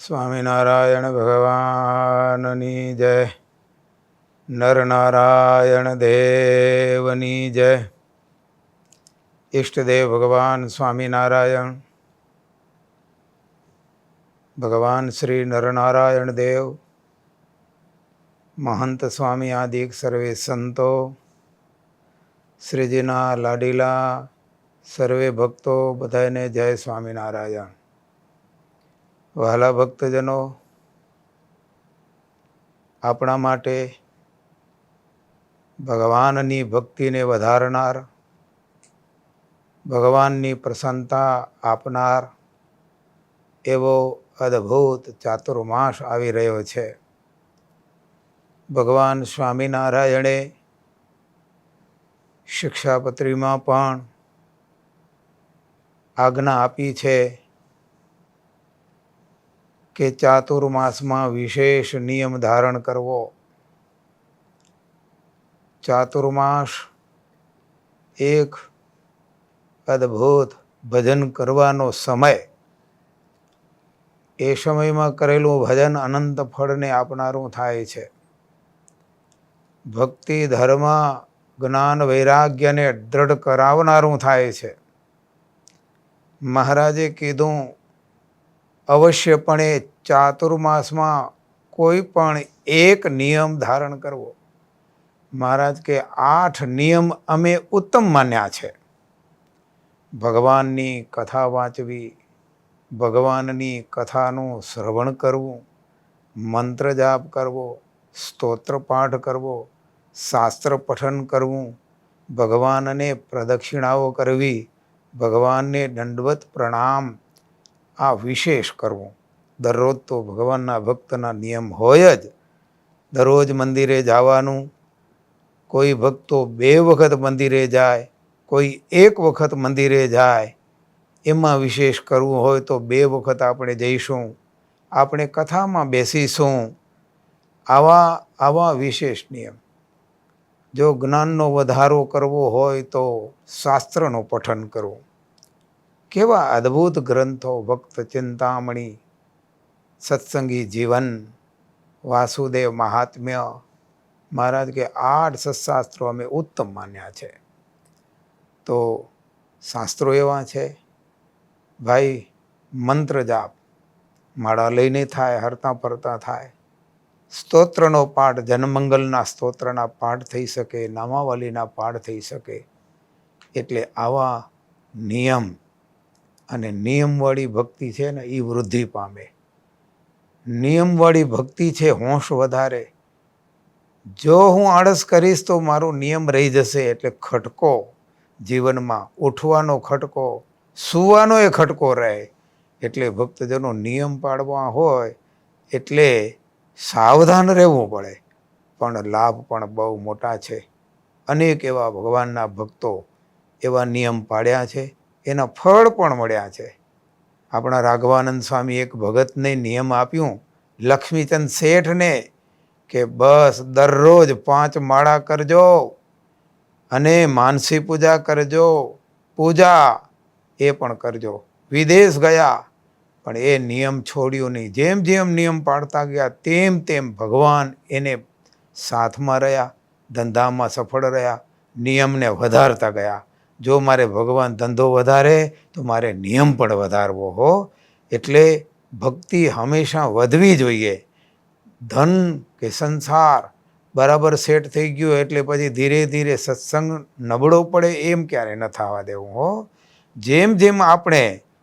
સ્વામિનારાયણ ભગવાનની જય. નરનારાયણ દેવની જય. ઈષ્ટદેવ ભગવાન સ્વામિનારાયણ, ભગવાન શ્રી નરનારાયણ દેવ, મહંત સ્વામી આદિક સર્વે સંતો, શ્રીજીના લાડીલા સર્વે ભક્તો બધાને જય સ્વામિનારાયણ. વહાલા ભક્તજનો, આપણા માટે ભગવાનની ભક્તિને વધારનાર, ભગવાનની પ્રસન્નતા આપનાર એવો અદ્ભુત ચાતુર્માસ આવી રહ્યો છે. ભગવાન સ્વામિનારાયણે શિક્ષાપત્રીમાં પણ આજ્ઞા આપી છે કે ચાતુર્માસમાં વિશેષ નિયમ ધારણ કરવો. ચાતુર્માસ એક અદ્ભુત ભજન કરવાનો સમય. એ સમયમાં કરેલું ભજન અનંત ફળને આપનારું થાય છે. ભક્તિ ધર્મ જ્ઞાન વૈરાગ્યને દ્રઢ કરાવનારું થાય છે. મહારાજે કીધું, અવશ્યપણે ચાતુર્માસમાં કોઈ પણ એક નિયમ ધારણ કરવો. મહારાજ કે 8 નિયમ અમે ઉત્તમ માન્યા છે. ભગવાનની કથા વાંચવી, ભગવાનની કથાનું શ્રવણ કરવું, મંત્ર જાપ કરવો, સ્તોત્ર પાઠ કરવો, શાસ્ત્ર પઠન કરવું, ભગવાનને પ્રદક્ષિણાઓ કરવી, ભગવાનને દંડવત પ્રણામ આ વિશેષ કરવું. દરરોજ તો ભગવાનના ભક્તના નિયમ હોય જ. દરરોજ મંદિરે જવાનું. કોઈ ભક્તો 2 વખત મંદિરે જાય, કોઈ 1 વખત મંદિરે જાય. એમાં વિશેષ કરવું હોય તો 2 વખત આપણે જઈશું, આપણે કથામાં બેસીશું. આવા વિશેષ નિયમ. જો જ્ઞાનનો વધારો કરવો હોય તો શાસ્ત્રનું પઠન કરવું. કેવા અદ્ભુત ગ્રંથો! ભક્ત ચિંતામણી, સત્સંગી જીવન, વાસુદેવ મહાત્મ્ય. મહારાજ કે 8 સત્શાસ્ત્રો અમે ઉત્તમ માન્યા છે. તો શાસ્ત્રો એવા છે ભાઈ, મંત્ર જાપ માળા લઈને થાય, હરતા ફરતા થાય. સ્તોત્રનો પાઠ, જનમંગલના સ્તોત્રના પાઠ થઈ શકે, નામાવલીના પાઠ થઈ શકે. એટલે આવા નિયમ અને નિયમવાળી ભક્તિ છે ને એ વૃદ્ધિ પામે. નિયમવાળી ભક્તિ છે હોંશ વધારે. જો હું આળસ કરીશ તો મારો નિયમ રહી જશે. એટલે ખટકો જીવનમાં, ઉઠવાનો ખટકો, સૂવાનો એ ખટકો રહે. એટલે ભક્તજનો નિયમ પાડવા હોય એટલે સાવધાન રહેવું પડે. પણ લાભ પણ બહુ મોટા છે. અનેક એવા ભગવાનના ભક્તો એવા નિયમ પાડ્યા છે, એના ફળ પણ મળ્યા છે. આપણા રાઘવાનંદ સ્વામી એક ભગતને નિયમ આપ્યું, લક્ષ્મીચંદ શેઠને, કે બસ દરરોજ 5 માળા કરજો અને માનસી પૂજા કરજો. પૂજા એ પણ કરજો. વિદેશ ગયા પણ એ નિયમ છોડ્યો નહીં. જેમ જેમ નિયમ પાડતા ગયા તેમ તેમ ભગવાન એને સાથમાં રહ્યા, ધંધામાં સફળ રહ્યા, નિયમને વધારતા ગયા. જો મારે ભગવાન ધંધો વધારે તો મારે નિયમ પણ વધારવો હો. એટલે ભક્તિ હંમેશા વધવી જોઈએ. ધન કે સંસાર બરાબર સેટ થઈ ગયો એટલે પછી ધીરે ધીરે સત્સંગ નબળો પડે એમ ક્યારે ન થવા દેવું હો. જેમ જેમ આપણે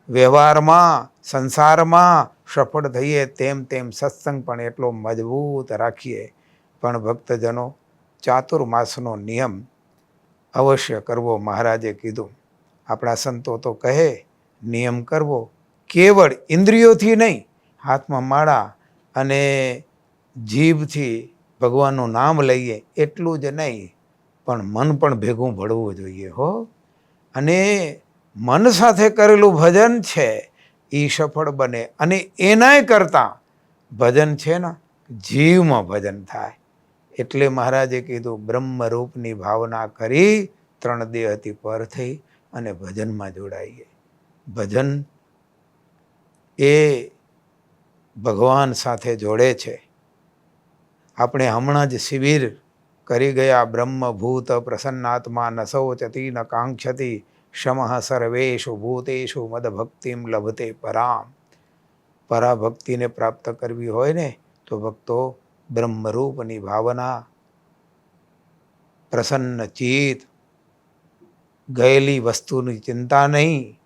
વ્યવહારમાં સંસારમાં સફળ થઈએ તેમ તેમ સત્સંગ પણ એટલો મજબૂત રાખીએ. પણ ભક્તજનો, ચાતુર્માસનો નિયમ અવશ્ય કરવો. મહારાજે કીધું, આપણા સંતો તો કહે નિયમ કરવો કેવળ ઇન્દ્રિયોથી નહીં, હાથમાં માળા અને જીભથી ભગવાનનું નામ લઈએ એટલું જ નહીં, પણ મન પણ ભેગું ભળવું જોઈએ હો. અને મન સાથે કરેલું ભજન છે એ સફળ બને. અને એનાય કરતાં ભજન છે ને જીવમાં ભજન થાય. એટલે મહારાજે કીધું, બ્રહ્મરૂપની ભાવના કરી 3 દેહથી પર થઈ અને ભજનમાં જોડાઈએ. ભજન એ ભગવાન સાથે જોડે છે. આપણે હમણાં જ શિબિર કરી ગયા. બ્રહ્મભૂત પ્રસન્નાત્મા ન શોચતી ન કાંક્ષતિ શમઃ સર્વેષુ ભૂતેષુ મદભક્તિમ લભતે પરામ. પરાભક્તિને પ્રાપ્ત કરવી હોય ને તો ભક્તો બ્રહ્મરૂપની ભાવના, પ્રસન્ન ચિત્ત, ગયેલી વસ્તુની ચિંતા નહીં,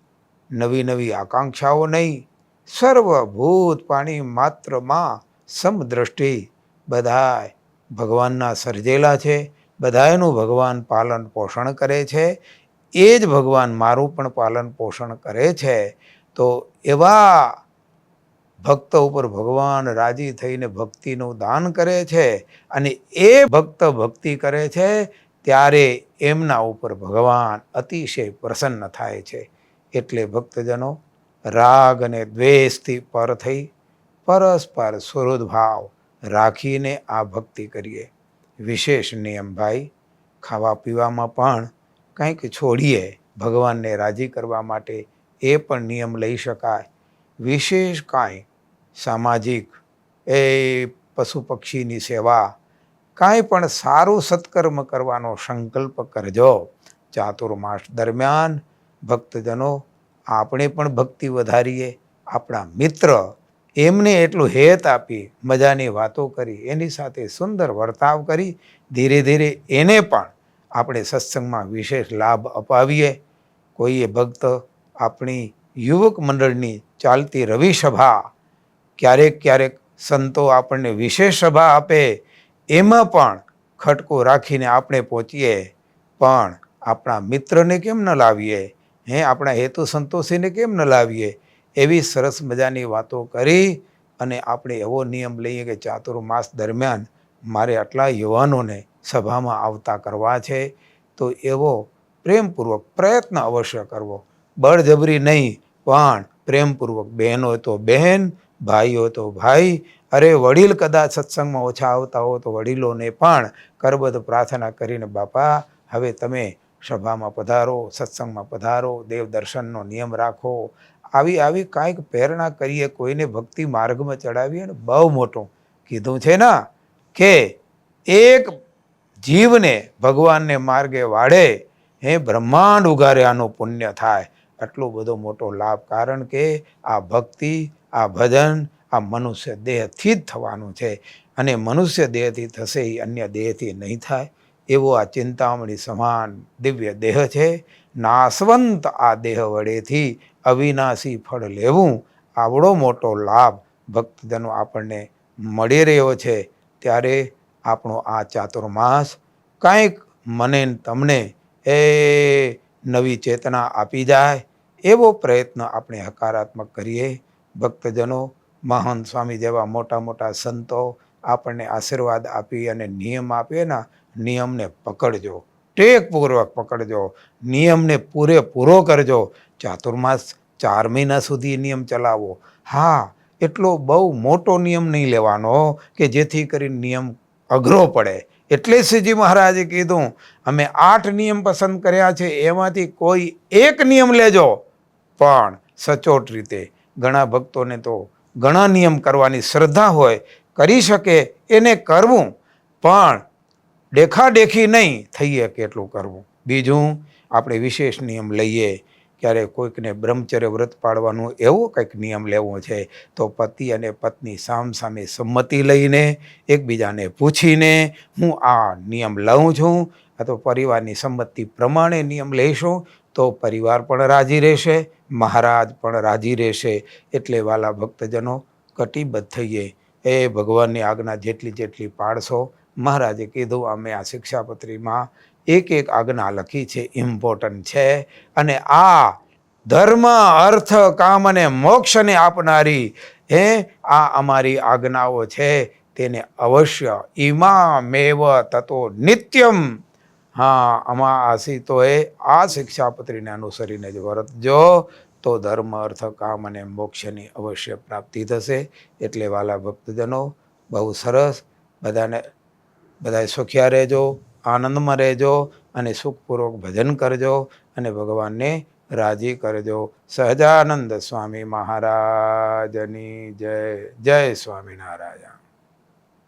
નવી નવી આકાંક્ષાઓ નહીં, સર્વભૂત પાણી માત્રમાં સમદ્રષ્ટિ. બધાય ભગવાનના સર્જેલા છે, બધાયનું ભગવાન પાલન પોષણ કરે છે. એ જ ભગવાન મારું પણ પાલન પોષણ કરે છે. તો એવા ભક્ત ઉપર ભગવાન રાજી થઈને ભક્તિનું દાન કરે છે. અને એ ભક્ત ભક્તિ કરે છે ત્યારે એમના ઉપર ભગવાન અતિશય પ્રસન્ન થાય છે. એટલે ભક્તજનો રાગ અને દ્વેષથી પર થઈ પરસ્પર સુહૃદ ભાવ રાખીને આ ભક્તિ કરીએ. વિશેષ નિયમ ભાઈ, ખાવા પીવામાં પણ કંઈક છોડીએ ભગવાનને રાજી કરવા માટે, એ પણ નિયમ લઈ શકાય. વિશેષ કાંઈ સામાજિક, એ પશુ પક્ષીની સેવા, કાંઈ પણ સારું સત્કર્મ કરવાનો સંકલ્પ કરજો. ચાતુર્માસ દરમિયાન ભક્તજનો આપણે પણ ભક્તિ વધારીએ. આપણા મિત્ર એમને એટલું હેત આપી, મજાની વાતો કરી, એની સાથે સુંદર વર્તાવ કરી, ધીરે ધીરે એને પણ આપણે સત્સંગમાં વિશેષ લાભ અપાવીએ. કોઈએ ભક્ત આપણી યુવક મંડળની ચાલતી રવિ સભા, ક્યારેક ક્યારેક સંતો આપણને વિશેષ સભા આપે, એમાં પણ ખટકો રાખીને આપણે પહોંચીએ. પણ આપણા મિત્રને કેમ ન લાવીએ? આપણા હેતુ સંતોષીને કેમ ન લાવીએ? એવી સરસ મજાની વાતો કરી અને આપણે એવો નિયમ લઈએ કે ચાતુર્માસ દરમિયાન મારે આટલા યુવાનોને સભામાં આવતા કરવા છે. તો એવો પ્રેમપૂર્વક પ્રયત્ન અવશ્ય કરવો. બળજબરી નહીં, પણ પ્રેમપૂર્વક. બહેન હોય તો બહેન, ભાઈ હોય તો ભાઈ. અરે વડીલ કદાચ સત્સંગમાં ઓછા આવતા હો તો વડીલોને પણ કરબદ્ધ પ્રાર્થના કરીને, બાપા હવે તમે સભામાં પધારો, સત્સંગમાં પધારો, દેવ દર્શનનો નિયમ રાખો. આવી કાંઈક પ્રેરણા કરીએ, કોઈને ભક્તિ માર્ગમાં ચડાવીએ ને બહુ મોટું કીધું છે ને કે એક જીવને ભગવાનને માર્ગે વાળે, બ્રહ્માંડ ઉગારે આનું પુણ્ય થાય. આટલો બધો મોટો લાભ. કારણ કે આ ભક્તિ, આ ભજન આ મનુષ્ય દેહથી જ થવાનું છે. અને મનુષ્ય દેહથી થશે, એ અન્ય દેહથી નહીં થાય. એવો આ ચિંતામણી સમાન દિવ્ય દેહ છે. નાશવંત આ દેહ વડેથી અવિનાશી ફળ લેવું, આવડો મોટો લાભ ભક્તજનો આપણને મળી રહ્યો છે. ત્યારે આપણો આ ચાતુર્માસ કંઈક મને તમને એ નવી ચેતના આપી જાય, એવો પ્રયત્ન આપણે હકારાત્મક કરીએ. ભક્તજનો, મહાન સ્વામી જેવા મોટા મોટા સંતો આપણને આશીર્વાદ આપી અને નિયમ આપે ને, નિયમને પકડજો, ટેકપૂર્વક પકડજો, નિયમને પૂરેપૂરો કરજો. ચાતુર્માસ 4 મહિના સુધી નિયમ ચલાવો. હા, એટલો બહુ મોટો નિયમ નહીં લેવાનો કે જેથી કરીને નિયમ અઘરો પડે. એટલે શ્રીજી મહારાજે કીધું, અમે 8 નિયમ પસંદ કર્યા છે, એમાંથી કોઈ એક નિયમ લેજો, પણ સચોટ રીતે. ઘણા ભક્તોને તો ઘણા નિયમ કરવાની શ્રદ્ધા હોય, કરી શકે એને કરવું, પણ દેખાદેખી નહીં થઈએ કેટલું કરવું. બીજું, આપણે વિશેષ નિયમ લઈએ. ક્યારે કોઈકને બ્રહ્મચર્ય વ્રત પાડવાનું એવો કંઈક નિયમ લેવો છે તો પતિ અને પત્ની સામસામે સંમતિ લઈને, એકબીજાને પૂછીને હું આ નિયમ લઉં છું, અથવા પરિવારની સંમતિ પ્રમાણે નિયમ લઈશું તો પરિવાર પણ રાજી રહેશે, મહારાજ પણ રાજી રહેશે. એટલે વાલા ભક્તજનો, કટિબદ્ધ થઈએ. એ ભગવાનની આજ્ઞા જેટલી જેટલી પાડશો, મહારાજે કીધું, અમે આ શિક્ષાપત્રીમાં એક એક આજ્ઞા લખી છે, ઇમ્પોર્ટન્ટ છે. અને આ ધર્મ, અર્થ, કામ અને મોક્ષને આપનારી આ અમારી આજ્ઞાઓ છે. તેને અવશ્ય ઇમામેવ તતો નિત્યમ, હા, આમાં આશિતોએ આ શિક્ષાપત્રીને અનુસરીને જ વર્તજો, તો ધર્મ, અર્થ, કામ અને મોક્ષની અવશ્ય પ્રાપ્તિ થશે. એટલે વાલા ભક્તજનો, બહુ સરસ. બધાએ સુખ્યા રહેજો, આનંદમાં રહેજો અને સુખપૂર્વક ભજન કરજો અને ભગવાનને રાજી કરજો. સહજાનંદ સ્વામી મહારાજની જય. જય સ્વામિનારાયણ.